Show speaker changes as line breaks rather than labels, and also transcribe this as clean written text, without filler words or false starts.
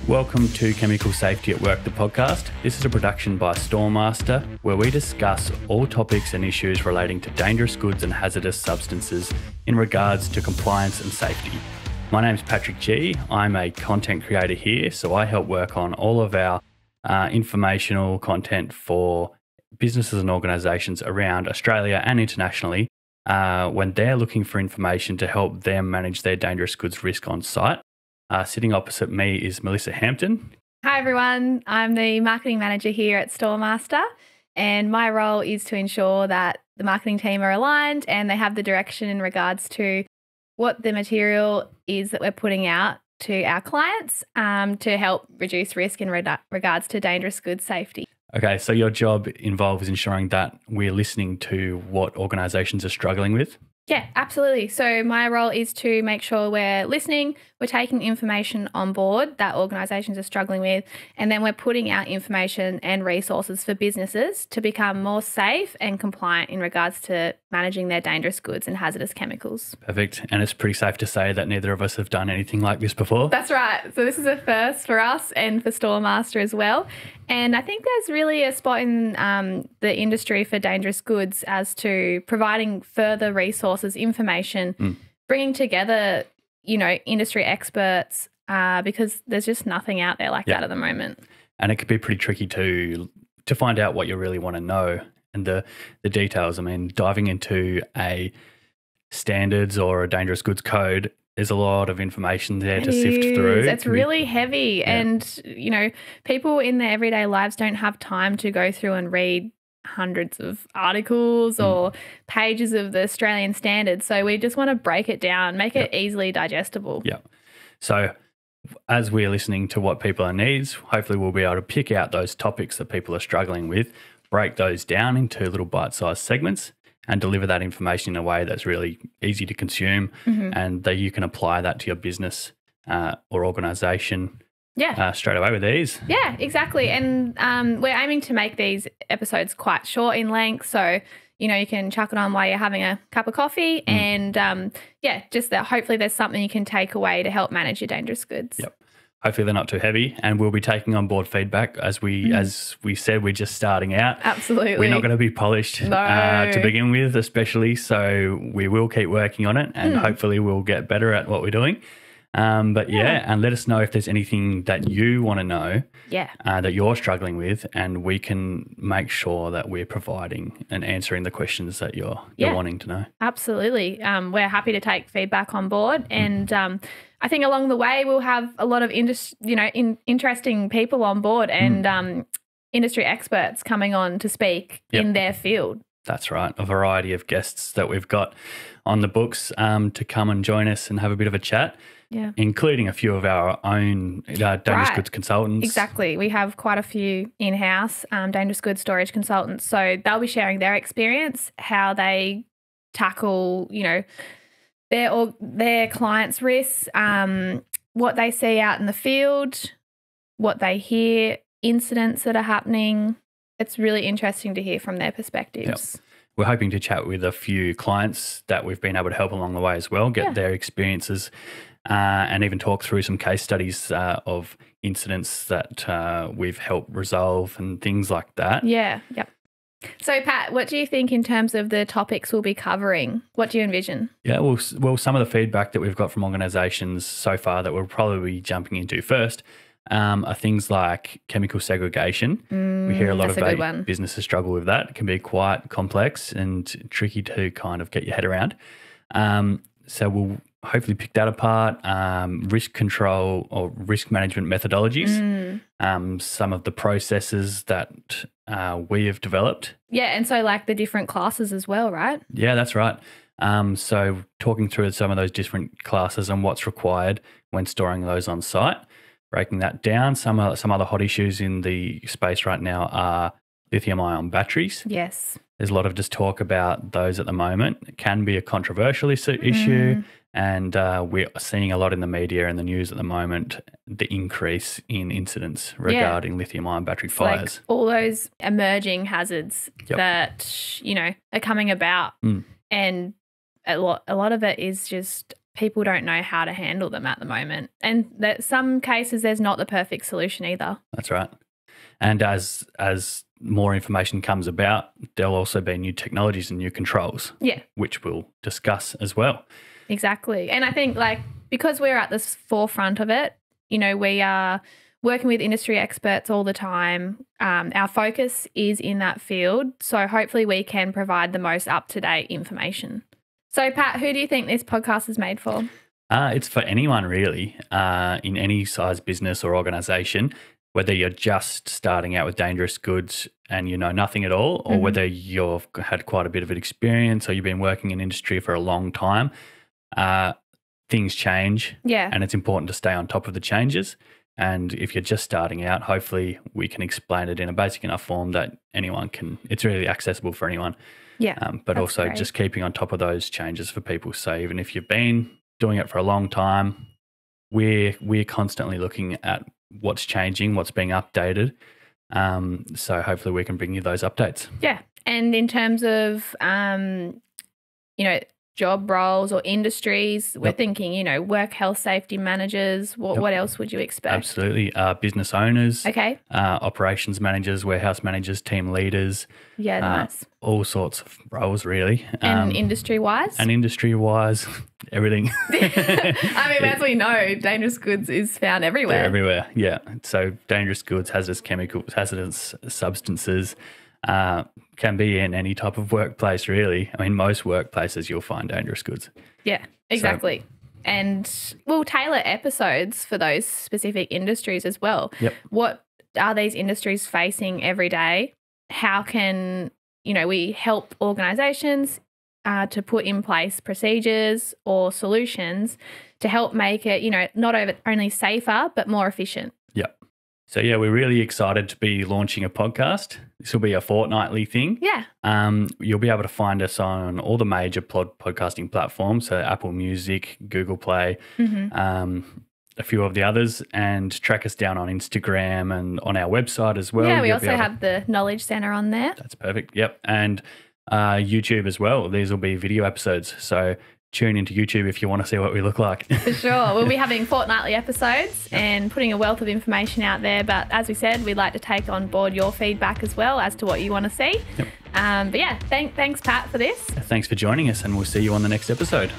Welcome to Chemical Safety at Work, the podcast. This is a production by Storemasta, where we discuss all topics and issues relating to dangerous goods and hazardous substances in regards to compliance and safety. My name's Patrick G. I'm a content creator here, so I help work on all of our informational content for businesses and organisations around Australia and internationally when they're looking for information to help them manage their dangerous goods risk on site. Sitting opposite me is Melissa Hampton.
Hi everyone, I'm the marketing manager here at Storemasta, and my role is to ensure that the marketing team are aligned and they have the direction in regards to what the material is that we're putting out to our clients to help reduce risk in regards to dangerous goods safety.
Okay, so your job involves ensuring that we're listening to what organisations are struggling with?
Yeah, absolutely. So my role is to make sure we're listening, we're taking information on board that organisations are struggling with, and then we're putting out information and resources for businesses to become more safe and compliant in regards to managing their dangerous goods and hazardous chemicals.
Perfect. And it's pretty safe to say that neither of us have done anything like this before.
That's right. So this is a first for us and for Storemasta as well. And I think there's really a spot in the industry for dangerous goods as to providing further resources, information, bringing together, industry experts because there's just nothing out there like that at the moment. And it
can be pretty tricky to find out what you really want to know and the details. I mean, diving into a standards or a dangerous goods code, there's a lot of information there to sift through.
It's really heavy and, people in their everyday lives don't have time to go through and read hundreds of articles or pages of the Australian standards. So we just want to break it down, make it easily digestible.
Yeah. So as we're listening to what people needs, hopefully we'll be able to pick out those topics that people are struggling with, break those down into little bite-sized segments, and deliver that information in a way that's really easy to consume and that you can apply that to your business or organisation straight away with ease.
Yeah, exactly. And we're aiming to make these episodes quite short in length. So, you can chuck it on while you're having a cup of coffee and, just that hopefully there's something you can take away to help manage your dangerous goods.
Yep. Hopefully they're not too heavy, and we'll be taking on board feedback as we said, we're just starting out.
Absolutely.
We're not going to be polished to begin with, especially. So we will keep working on it, and hopefully we'll get better at what we're doing. And let us know if there's anything that you want to know that you're struggling with, and we can make sure that we're providing and answering the questions that you're wanting to know.
Absolutely. We're happy to take feedback on board, and I think along the way we'll have a lot of interesting people on board and industry experts coming on to speak in their field.
That's right. A variety of guests that we've got on the books to come and join us and have a bit of a chat.
Yeah,
including a few of our own dangerous goods consultants.
Exactly. We have quite a few in-house dangerous goods storage consultants. So they'll be sharing their experience, how they tackle, their clients' risks, what they see out in the field, what they hear, incidents that are happening. It's really interesting to hear from their perspectives.
Yep. We're hoping to chat with a few clients that we've been able to help along the way as well, get their experiences and even talk through some case studies of incidents that we've helped resolve and things like that.
Yeah, yep. So, Pat, what do you think in terms of the topics we'll be covering? What do you envision? Yeah,
well, some of the feedback that we've got from organisations so far that we'll probably be jumping into first are things like chemical segregation. We hear a lot of businesses struggle with that. It can be quite complex and tricky to kind of get your head around. So we'll hopefully pick that apart. Risk control or risk management methodologies, some of the processes that we have developed.
Yeah, and so like the different classes as well, right?
Yeah, that's right. So talking through some of those different classes and what's required when storing those on site, breaking that down. Some other hot issues in the space right now are lithium-ion batteries.
Yes.
There's a lot of just talk about those at the moment. It can be a controversial issue, and we're seeing a lot in the media and the news at the moment, the increase in incidents regarding lithium-ion battery fires.
Like all those emerging hazards that, are coming about, and a lot of it is just people don't know how to handle them at the moment. And that some cases there's not the perfect solution either.
That's right. And as more information comes about, there'll also be new technologies and new controls, which we'll discuss as well.
Exactly. And I think because we're at the forefront of it, we are working with industry experts all the time. Our focus is in that field. So hopefully we can provide the most up-to-date information. So Pat, who do you think this podcast is made for?
It's for anyone really, in any size business or organisation, whether you're just starting out with dangerous goods and you know nothing at all, or whether you've had quite a bit of an experience or you've been working in industry for a long time. Things change, and it's important to stay on top of the changes. And if you're just starting out, hopefully we can explain it in a basic enough form that anyone can, it's really accessible for anyone. But also great. Just keeping on top of those changes for people. So even if you've been doing it for a long time, we're constantly looking at what's changing, what's being updated. So hopefully we can bring you those updates. Yeah.
And in terms of, job roles or industries, we're thinking, work health safety managers. What else would you expect?
Absolutely. Business owners. Okay. Operations managers, warehouse managers, team leaders.
Yeah, nice.
All sorts of roles, really.
And industry-wise?
Everything.
As we know, dangerous goods is found everywhere.
They're everywhere, yeah. So dangerous goods, hazardous chemicals, hazardous substances, can be in any type of workplace, really. Most workplaces you'll find dangerous goods.
Yeah, exactly. And we'll tailor episodes for those specific industries as well.
Yep.
What are these industries facing every day? How can, we help organisations to put in place procedures or solutions to help make it, not only safer, but more efficient.
Yep. So, we're really excited to be launching a podcast. This will be a fortnightly thing.
Yeah.
You'll be able to find us on all the major podcasting platforms, so Apple Music, Google Play, a few of the others, and track us down on Instagram and on our website as well.
Yeah, we also have the Knowledge Centre on there.
That's perfect. Yep. And YouTube as well. These will be video episodes. So tune into YouTube if you want to see what we look like.
For sure. We'll be having fortnightly episodes and putting a wealth of information out there. But as we said, we'd like to take on board your feedback as well as to what you want to see. Yep. Thanks, Pat, for this.
Thanks for joining us, and we'll see you on the next episode.